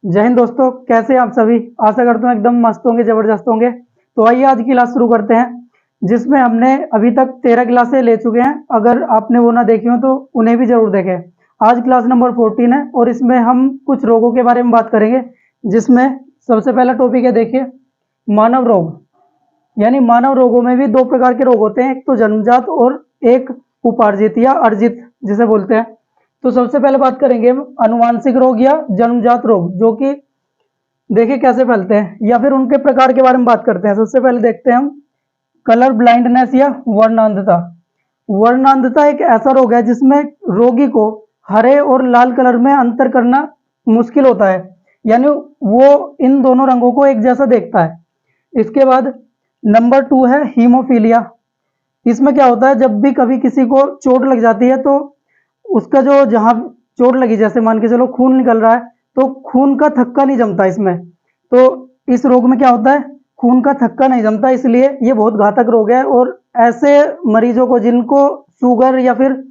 जय हिंद दोस्तों, कैसे हैं आप सभी। आशा करता हूँ एकदम मस्त होंगे, जबरदस्त होंगे। तो आइए आज की क्लास शुरू करते हैं, जिसमें हमने अभी तक 13 क्लासें ले चुके हैं। अगर आपने वो ना देखी हो तो उन्हें भी जरूर देखें। आज क्लास नंबर 14 है और इसमें हम कुछ रोगों के बारे में बात करेंगे, जिसमें सबसे पहला टॉपिक है, देखिए, मानव रोग। यानी मानव रोगों में भी दो प्रकार के रोग होते हैं, एक तो जन्मजात और एक उपार्जित या अर्जित जिसे बोलते हैं। तो सबसे पहले बात करेंगे हम अनुवांशिक रोग या जन्मजात रोग, जो कि देखिए कैसे फैलते हैं या फिर उनके प्रकार के बारे में बात करते हैं। सबसे पहले देखते हैं हम कलर ब्लाइंडनेस या वर्णांधता। वर्णांधता एक ऐसा रोग है जिसमें रोगी को हरे और लाल कलर में अंतर करना मुश्किल होता है, यानी वो इन दोनों रंगों को एक जैसा देखता है। इसके बाद नंबर 2 है हीमोफीलिया। इसमें क्या होता है, जब भी कभी किसी को चोट लग जाती है तो उसका जो जहां चोट लगी, जैसे मान के चलो खून निकल रहा है, तो खून का थक्का नहीं जमता इसमें। तो इस रोग में क्या होता है, खून का थक्का नहीं जमता, इसलिए ये बहुत घातक रोग है। और ऐसे मरीजों को जिनको शुगर या फिर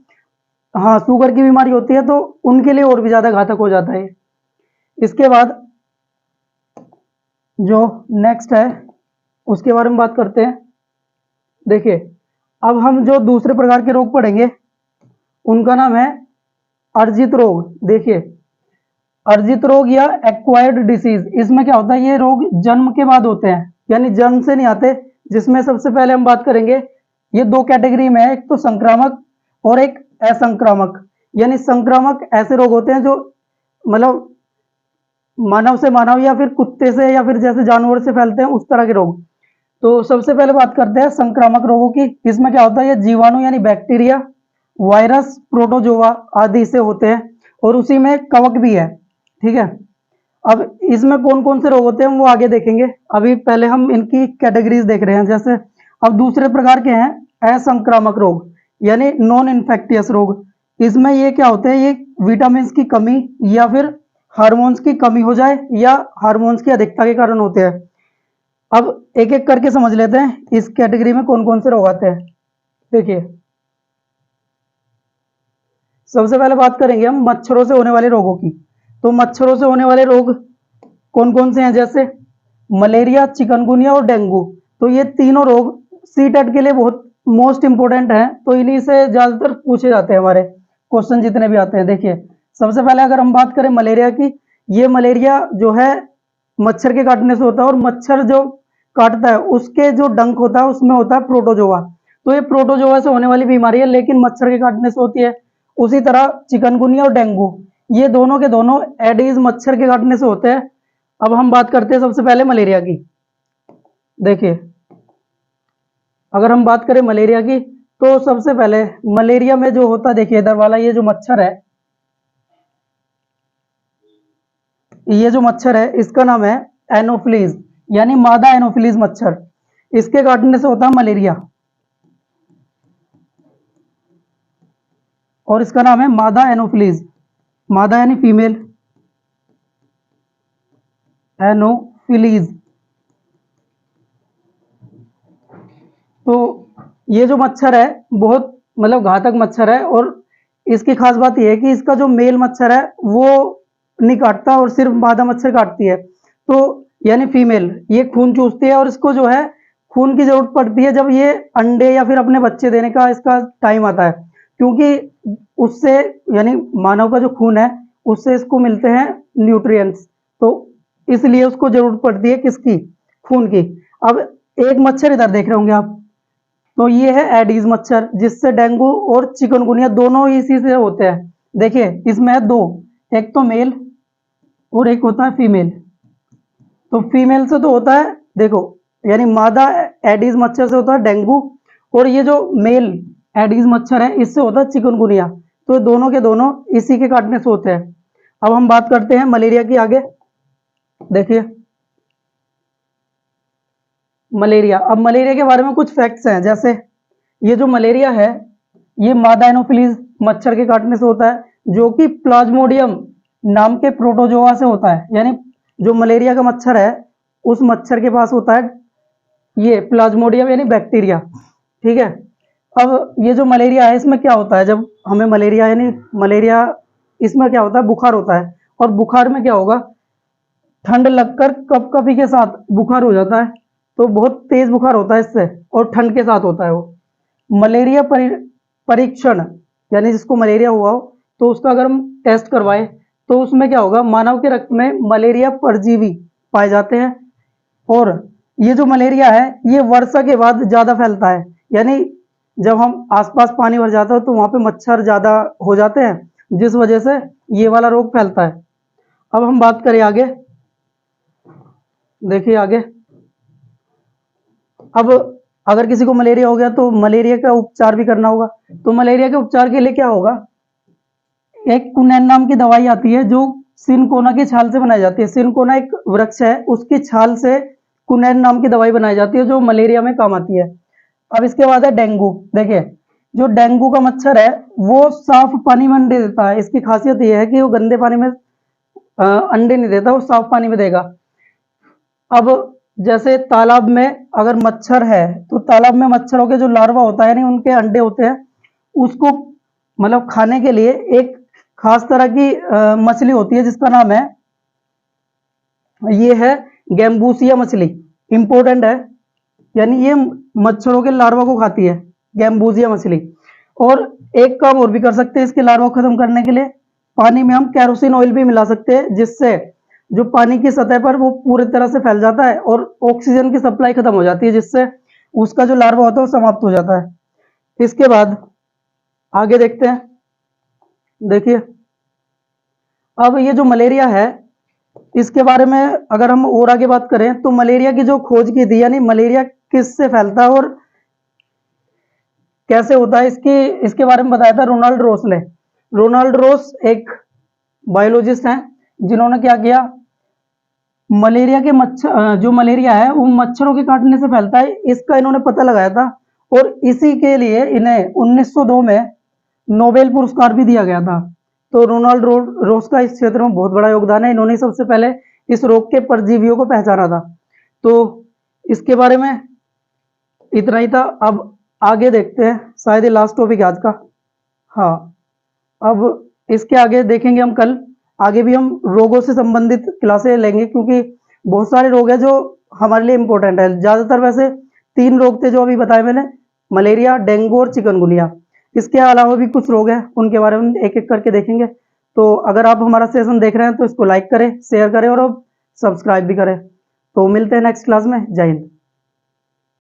हाँ शुगर की बीमारी होती है, तो उनके लिए और भी ज्यादा घातक हो जाता है। इसके बाद जो नेक्स्ट है उसके बारे में बात करते हैं। देखिए, अब हम जो दूसरे प्रकार के रोग पढ़ेंगे उनका नाम है अर्जित रोग। देखिए, अर्जित रोग या एक्वायर्ड डिसीज, इसमें क्या होता है, ये रोग जन्म के बाद होते हैं, यानी जन्म से नहीं आते। जिसमें सबसे पहले हम बात करेंगे, ये दो कैटेगरी में है, एक तो संक्रामक और एक असंक्रामक। यानी संक्रामक ऐसे रोग होते हैं जो मतलब मानव से मानव या फिर कुत्ते से या फिर जैसे जानवर से फैलते हैं, उस तरह के रोग। तो सबसे पहले बात करते हैं संक्रामक रोगों की। इसमें क्या होता है, ये जीवाणु यानी बैक्टीरिया, वायरस, प्रोटोजोआ आदि से होते हैं, और उसी में कवक भी है। ठीक है, अब इसमें कौन कौन से रोग होते हैं वो आगे देखेंगे। अभी पहले हम इनकी कैटेगरीज देख रहे हैं। जैसे अब दूसरे प्रकार के हैं असंक्रामक रोग, यानी नॉन इन्फेक्टियस रोग। इसमें ये क्या होते हैं, ये विटामिन की कमी या फिर हार्मोन्स की कमी हो जाए या हार्मोन्स की अधिकता के कारण होते हैं। अब एक एक करके समझ लेते हैं इस कैटेगरी में कौन कौन से रोग आते हैं। देखिए, सबसे पहले बात करेंगे हम मच्छरों से होने वाले रोगों की। तो मच्छरों से होने वाले रोग कौन कौन से हैं, जैसे मलेरिया, चिकनगुनिया और डेंगू। तो ये तीनों रोग सीटेट के लिए बहुत मोस्ट इंपोर्टेंट हैं, तो इन्हीं से ज्यादातर पूछे जाते हैं हमारे क्वेश्चन जितने भी आते हैं। देखिए, सबसे पहले अगर हम बात करें मलेरिया की, ये मलेरिया जो है मच्छर के काटने से होता है, और मच्छर जो काटता है उसके जो डंक होता है उसमें होता है प्रोटोजोआ। तो ये प्रोटोजोआ से होने वाली बीमारी है, लेकिन मच्छर के काटने से होती है। उसी तरह चिकनगुनिया और डेंगू, ये दोनों के दोनों एडीज मच्छर के काटने से होते हैं। अब हम बात करते हैं सबसे पहले मलेरिया की। देखिए, अगर हम बात करें मलेरिया की, तो सबसे पहले मलेरिया में जो होता है, देखिए इधर वाला ये जो मच्छर है, ये जो मच्छर है इसका नाम है एनोफ्लीज, यानी मादा एनोफ्लीज मच्छर। इसके काटने से होता है मलेरिया, और इसका नाम है मादा एनोफ्लीज। मादा यानी फीमेल, एनोफिलीज। तो ये जो मच्छर है बहुत मतलब घातक मच्छर है, और इसकी खास बात यह है कि इसका जो मेल मच्छर है वो नहीं काटता, और सिर्फ मादा मच्छर काटती है। तो यानी फीमेल ये खून चूसती है, और इसको जो है खून की जरूरत पड़ती है जब ये अंडे या फिर अपने बच्चे देने का इसका टाइम आता है, क्योंकि उससे यानी मानव का जो खून है उससे इसको मिलते हैं न्यूट्रिएंट्स। तो इसलिए उसको जरूरत पड़ती है किसकी, खून की। अब एक मच्छर इधर देख रहे होंगे आप, तो ये है एडीज मच्छर, जिससे डेंगू और चिकनगुनिया दोनों इसी से होते हैं। देखिए, इसमें है दो, एक तो मेल और एक होता है फीमेल। तो फीमेल से तो होता है, देखो, यानी मादा एडीज मच्छर से होता है डेंगू, और ये जो मेल एडीज मच्छर है इससे होता है चिकनगुनिया। तो दोनों के दोनों इसी के काटने से होते हैं। अब हम बात करते हैं मलेरिया की आगे। देखिए, मलेरिया, अब मलेरिया के बारे में कुछ फैक्ट्स हैं। जैसे ये जो मलेरिया है ये मादा एनोफिलीज मच्छर के काटने से होता है, जो कि प्लाज्मोडियम नाम के प्रोटोजोआ से होता है। यानी जो मलेरिया का मच्छर है उस मच्छर के पास होता है ये प्लाज्मोडियम यानी बैक्टीरिया। ठीक है, अब ये जो मलेरिया है इसमें क्या होता है, जब हमें मलेरिया यानी मलेरिया, इसमें क्या होता है, बुखार होता है। और बुखार में क्या होगा, ठंड लगकर कपकपी के साथ बुखार हो जाता है, तो बहुत तेज बुखार होता है इससे, और ठंड के साथ होता है वो। मलेरिया परीक्षण, यानी जिसको मलेरिया हुआ हो तो उसका अगर हम टेस्ट करवाएं तो उसमें क्या होगा, मानव के रक्त में मलेरिया परजीवी पाए जाते हैं। और ये जो मलेरिया है ये वर्षा के बाद ज्यादा फैलता है, यानी जब हम आसपास पानी भर जाता है तो वहां पे मच्छर ज्यादा हो जाते हैं, जिस वजह से ये वाला रोग फैलता है। अब हम बात करें आगे, देखिए आगे। अब अगर किसी को मलेरिया हो गया तो मलेरिया का उपचार भी करना होगा। तो मलेरिया के उपचार के लिए क्या होगा, एक कुनैन नाम की दवाई आती है जो सिनकोना की छाल से बनाई जाती है। सिनकोना एक वृक्ष है, उसकी छाल से कुनैन नाम की दवाई बनाई जाती है जो मलेरिया में काम आती है। अब इसके बाद है डेंगू। देखिए, जो डेंगू का मच्छर है वो साफ पानी में अंडे देता है। इसकी खासियत यह है कि वो गंदे पानी में अंडे नहीं देता, वो साफ पानी में देगा। अब जैसे तालाब में अगर मच्छर है तो तालाब में मच्छरों के जो लार्वा होता है यानी उनके अंडे होते हैं, उसको मतलब खाने के लिए एक खास तरह की मछली होती है जिसका नाम है, ये है गैम्बूसिया मछली। इंपॉर्टेंट है, यानी ये मच्छरों के लार्वा को खाती है, गैम्बूसिया मछली। और एक काम और भी कर सकते हैं इसके लार्वा को खत्म करने के लिए, पानी में हम कैरोसिन ऑयल भी मिला सकते हैं, जिससे जो पानी की सतह पर वो पूरी तरह से फैल जाता है और ऑक्सीजन की सप्लाई खत्म हो जाती है, जिससे उसका जो लार्वा होता है वो समाप्त हो जाता है। इसके बाद आगे देखते हैं। देखिए, अब ये जो मलेरिया है इसके बारे में अगर हम और आगे बात करें तो मलेरिया की जो खोज की थी, यानी मलेरिया किससे फैलता है और कैसे होता है, इसके बारे में बताया था रोनाल्ड रोस ने। रोनाल्ड रोस एक बायोलॉजिस्ट हैं जिन्होंने क्या किया, मलेरिया के मच्छर, जो मलेरिया है वो मच्छरों के काटने से फैलता है, इसका इन्होंने पता लगाया था। और इसी के लिए इन्हें 1902 में नोबेल पुरस्कार भी दिया गया था। तो रोनाल्ड रोस का इस क्षेत्र में बहुत बड़ा योगदान है, इन्होंने सबसे पहले इस रोग के परजीवियों को पहचाना था। तो इसके बारे में इतना ही था। अब आगे देखते हैं, शायद ये लास्ट टॉपिक है आज का। हाँ, अब इसके आगे देखेंगे हम कल। आगे भी हम रोगों से संबंधित क्लासें लेंगे, क्योंकि बहुत सारे रोग हैं जो हमारे लिए इंपॉर्टेंट है। ज्यादातर वैसे 3 रोग थे जो अभी बताए मैंने, मलेरिया, डेंगू और चिकनगुनिया। इसके अलावा भी कुछ रोग हैं, उनके बारे में एक एक करके देखेंगे। तो अगर आप हमारा सेशन देख रहे हैं तो इसको लाइक करें, शेयर करें और सब्सक्राइब भी करें। तो मिलते हैं नेक्स्ट क्लास में। जय हिंद।